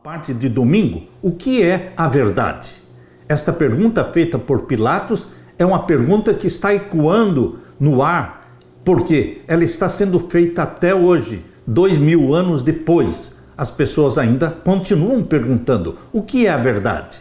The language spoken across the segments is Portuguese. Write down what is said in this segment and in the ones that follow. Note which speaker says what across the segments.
Speaker 1: Parte de domingo, o que é a verdade? Esta pergunta feita por Pilatos é uma pergunta que está ecoando no ar, porque ela está sendo feita até hoje, 2000 anos depois. As pessoas ainda continuam perguntando, o que é a verdade?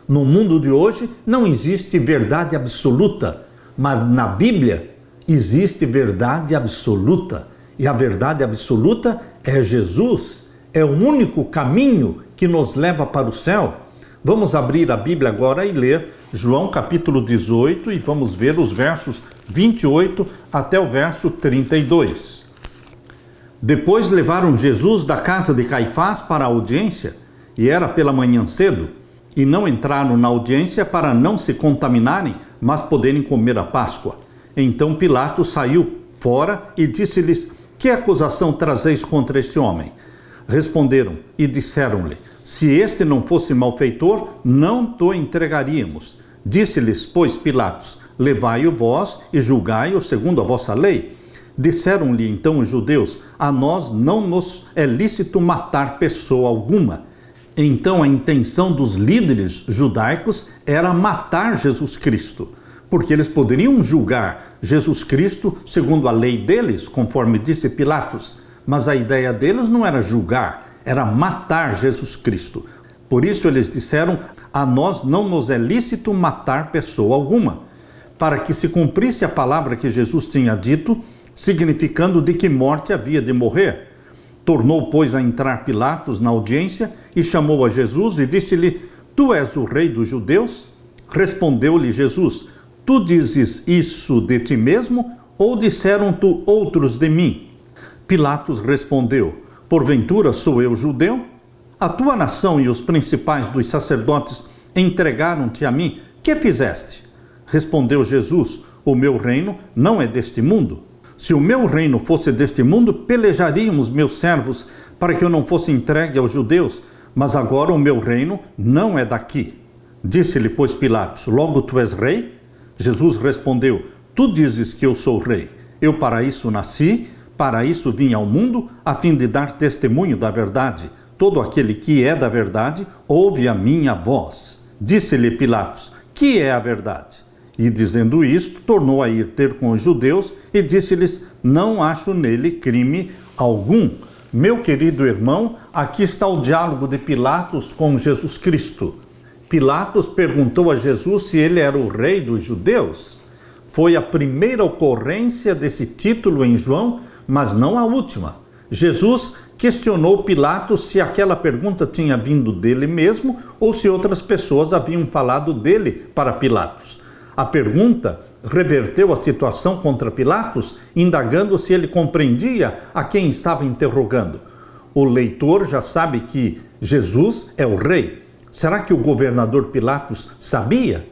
Speaker 1: No mundo de hoje não existe verdade absoluta, mas na Bíblia existe verdade absoluta. E a verdade absoluta é Jesus. É o único caminho que nos leva para o céu. Vamos abrir a Bíblia agora e ler João capítulo 18 e vamos ver os versos 28 até o verso 32. Depois levaram Jesus da casa de Caifás para a audiência, e era pela manhã cedo, e não entraram na audiência para não se contaminarem, mas poderem comer a Páscoa. Então Pilatos saiu fora e disse-lhes: que acusação trazeis contra este homem? Responderam e disseram-lhe: se este não fosse malfeitor, não te entregaríamos. Disse-lhes, pois, Pilatos: levai-o vós e julgai-o segundo a vossa lei. Disseram-lhe então os judeus: a nós não nos é lícito matar pessoa alguma. Então a intenção dos líderes judaicos era matar Jesus Cristo, porque eles poderiam julgar Jesus Cristo segundo a lei deles, conforme disse Pilatos. Mas a ideia deles não era julgar, era matar Jesus Cristo. Por isso eles disseram: a nós não nos é lícito matar pessoa alguma, para que se cumprisse a palavra que Jesus tinha dito, significando de que morte havia de morrer. Tornou, pois, a entrar Pilatos na audiência e chamou a Jesus e disse-lhe: tu és o rei dos judeus? Respondeu-lhe Jesus: tu dizes isso de ti mesmo, ou disseram-te outros de mim? Pilatos respondeu: porventura sou eu judeu? A tua nação e os principais dos sacerdotes entregaram-te a mim. Que fizeste? Respondeu Jesus: o meu reino não é deste mundo. Se o meu reino fosse deste mundo, pelejariam os meus servos para que eu não fosse entregue aos judeus, mas agora o meu reino não é daqui. Disse-lhe, pois, Pilatos: logo tu és rei? Jesus respondeu: tu dizes que eu sou rei. Eu para isso nasci, para isso vim ao mundo, a fim de dar testemunho da verdade. Todo aquele que é da verdade, ouve a minha voz. Disse-lhe Pilatos: que é a verdade? E dizendo isto, tornou a ir ter com os judeus e disse-lhes: não acho nele crime algum. Meu querido irmão, aqui está o diálogo de Pilatos com Jesus Cristo. Pilatos perguntou a Jesus se ele era o rei dos judeus. Foi a primeira ocorrência desse título em João, mas não a última. Jesus questionou Pilatos se aquela pergunta tinha vindo dele mesmo ou se outras pessoas haviam falado dele para Pilatos. A pergunta reverteu a situação contra Pilatos, indagando se ele compreendia a quem estava interrogando. O leitor já sabe que Jesus é o rei. Será que o governador Pilatos sabia?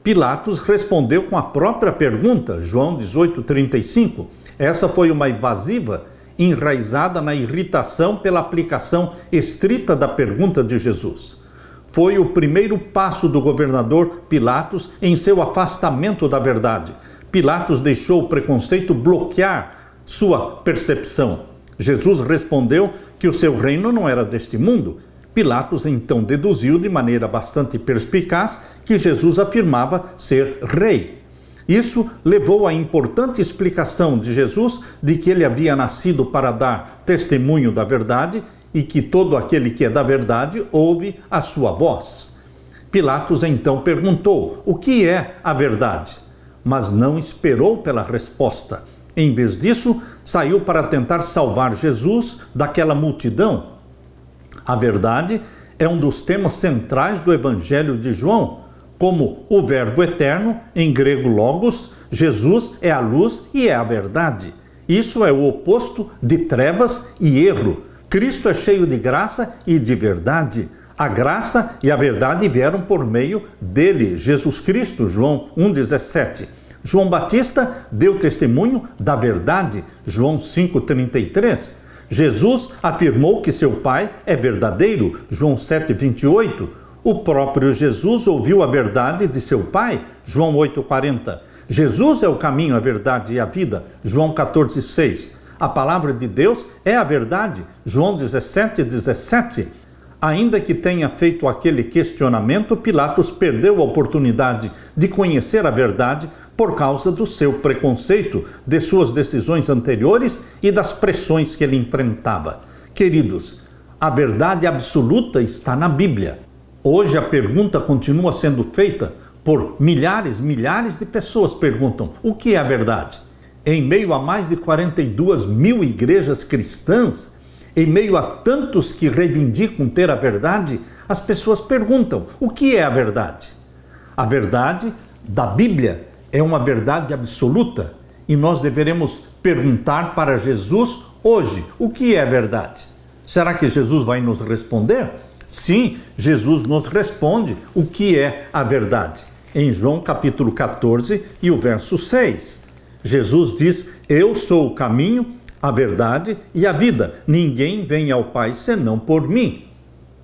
Speaker 1: Pilatos respondeu com a própria pergunta, João 18:35. Essa foi uma evasiva enraizada na irritação pela aplicação estrita da pergunta de Jesus. Foi o primeiro passo do governador Pilatos em seu afastamento da verdade. Pilatos deixou o preconceito bloquear sua percepção. Jesus respondeu que o seu reino não era deste mundo. Pilatos então deduziu de maneira bastante perspicaz que Jesus afirmava ser rei. Isso levou à importante explicação de Jesus de que ele havia nascido para dar testemunho da verdade e que todo aquele que é da verdade ouve a sua voz. Pilatos então perguntou: o que é a verdade? Mas não esperou pela resposta. Em vez disso, saiu para tentar salvar Jesus daquela multidão. A verdade é um dos temas centrais do Evangelho de João. Como o Verbo eterno, em grego logos, Jesus é a luz e é a verdade. Isso é o oposto de trevas e erro. Cristo é cheio de graça e de verdade. A graça e a verdade vieram por meio dele, Jesus Cristo, João 1,17. João Batista deu testemunho da verdade, João 5,33. Jesus afirmou que seu Pai é verdadeiro, João 7,28. O próprio Jesus ouviu a verdade de seu Pai, João 8,40. Jesus é o caminho, a verdade e a vida, João 14,6. A palavra de Deus é a verdade, João 17,17. Ainda que tenha feito aquele questionamento, Pilatos perdeu a oportunidade de conhecer a verdade por causa do seu preconceito, de suas decisões anteriores e das pressões que ele enfrentava. Queridos, a verdade absoluta está na Bíblia. Hoje a pergunta continua sendo feita por milhares de pessoas perguntam: o que é a verdade? Em meio a mais de 42 mil igrejas cristãs, em meio a tantos que reivindicam ter a verdade, as pessoas perguntam: o que é a verdade? A verdade da Bíblia é uma verdade absoluta e nós deveremos perguntar para Jesus hoje: o que é verdade? Será que Jesus vai nos responder? Sim, Jesus nos responde o que é a verdade. Em João capítulo 14 e o verso 6, Jesus diz: eu sou o caminho, a verdade e a vida. Ninguém vem ao Pai senão por mim.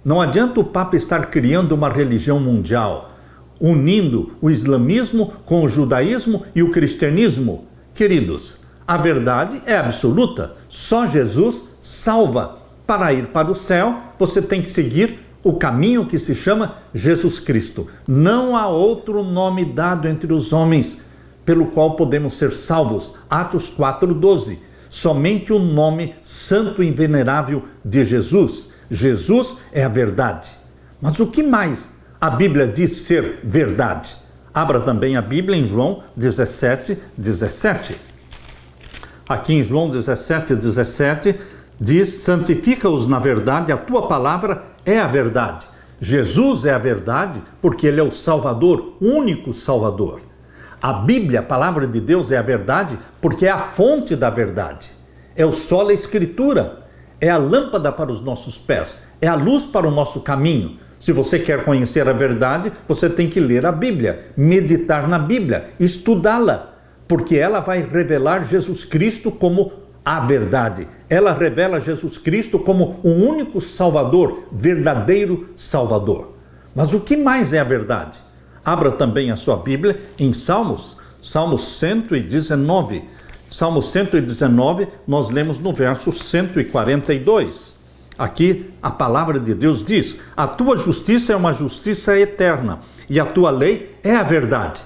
Speaker 1: Não adianta o Papa estar criando uma religião mundial, unindo o islamismo com o judaísmo e o cristianismo. Queridos, a verdade é absoluta. Só Jesus salva. Para ir para o céu, você tem que seguir o caminho que se chama Jesus Cristo. Não há outro nome dado entre os homens pelo qual podemos ser salvos. Atos 4:12. Somente o nome santo e venerável de Jesus. Jesus é a verdade. Mas o que mais a Bíblia diz ser verdade? Abra também a Bíblia em João 17:17. Aqui em João 17:17 diz: santifica-os na verdade, a tua palavra é a verdade. Jesus é a verdade porque ele é o Salvador, único Salvador. A Bíblia, a palavra de Deus, é a verdade porque é a fonte da verdade. É o sol, a Escritura, é a lâmpada para os nossos pés, é a luz para o nosso caminho. Se você quer conhecer a verdade, você tem que ler a Bíblia, meditar na Bíblia, estudá-la, porque ela vai revelar Jesus Cristo como a verdade. Ela revela Jesus Cristo como o único Salvador, verdadeiro Salvador. Mas o que mais é a verdade? Abra também a sua Bíblia em Salmos 119. Salmo 119, nós lemos no verso 142. Aqui a palavra de Deus diz: a tua justiça é uma justiça eterna e a tua lei é a verdade.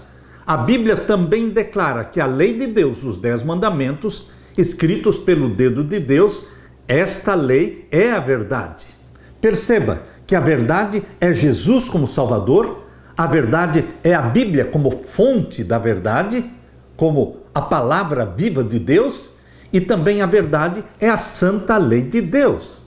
Speaker 1: A Bíblia também declara que a lei de Deus, os 10 mandamentos, escritos pelo dedo de Deus, esta lei é a verdade. Perceba que a verdade é Jesus como Salvador, a verdade é a Bíblia como fonte da verdade, como a palavra viva de Deus, e também a verdade é a santa lei de Deus.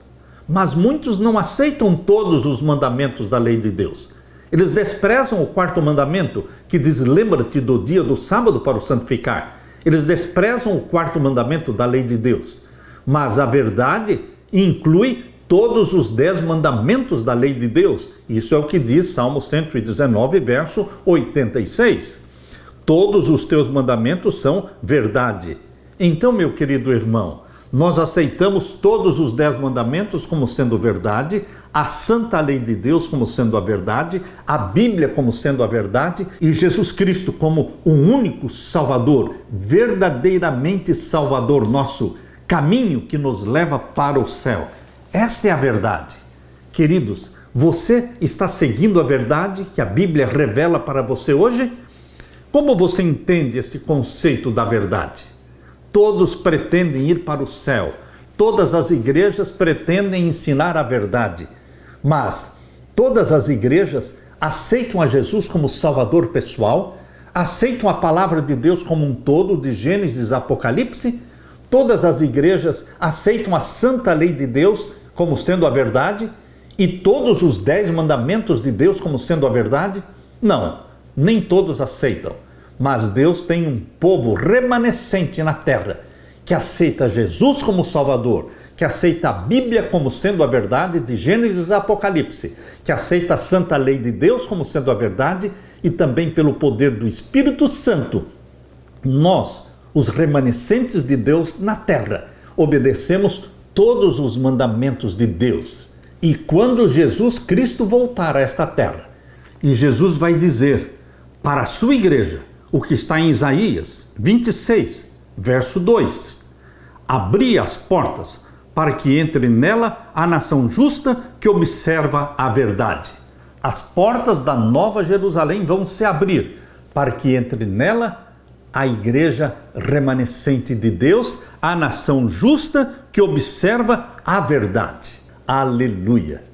Speaker 1: Mas muitos não aceitam todos os mandamentos da lei de Deus. Eles desprezam o 4º mandamento, que diz: lembra-te do dia do sábado para o santificar. Eles desprezam o 4º mandamento da lei de Deus. Mas a verdade inclui todos os 10 mandamentos da lei de Deus. Isso é o que diz Salmo 119, verso 86. Todos os teus mandamentos são verdade. Então, meu querido irmão, nós aceitamos todos os 10 mandamentos como sendo verdade, a santa lei de Deus como sendo a verdade, a Bíblia como sendo a verdade e Jesus Cristo como o único Salvador, verdadeiramente Salvador, nosso caminho que nos leva para o céu. Esta é a verdade. Queridos, você está seguindo a verdade que a Bíblia revela para você hoje? Como você entende este conceito da verdade? Todos pretendem ir para o céu. Todas as igrejas pretendem ensinar a verdade. Mas todas as igrejas aceitam a Jesus como Salvador pessoal? Aceitam a palavra de Deus como um todo, de Gênesis a Apocalipse? Todas as igrejas aceitam a santa lei de Deus como sendo a verdade? E todos os 10 mandamentos de Deus como sendo a verdade? Não, nem todos aceitam. Mas Deus tem um povo remanescente na terra que aceita Jesus como Salvador, que aceita a Bíblia como sendo a verdade de Gênesis a Apocalipse, que aceita a santa lei de Deus como sendo a verdade e também pelo poder do Espírito Santo. Nós, os remanescentes de Deus na terra, obedecemos todos os mandamentos de Deus. E quando Jesus Cristo voltar a esta terra, e Jesus vai dizer para a sua igreja, o que está em Isaías 26, verso 2. Abri as portas para que entre nela a nação justa que observa a verdade. As portas da Nova Jerusalém vão se abrir para que entre nela a igreja remanescente de Deus, a nação justa que observa a verdade. Aleluia!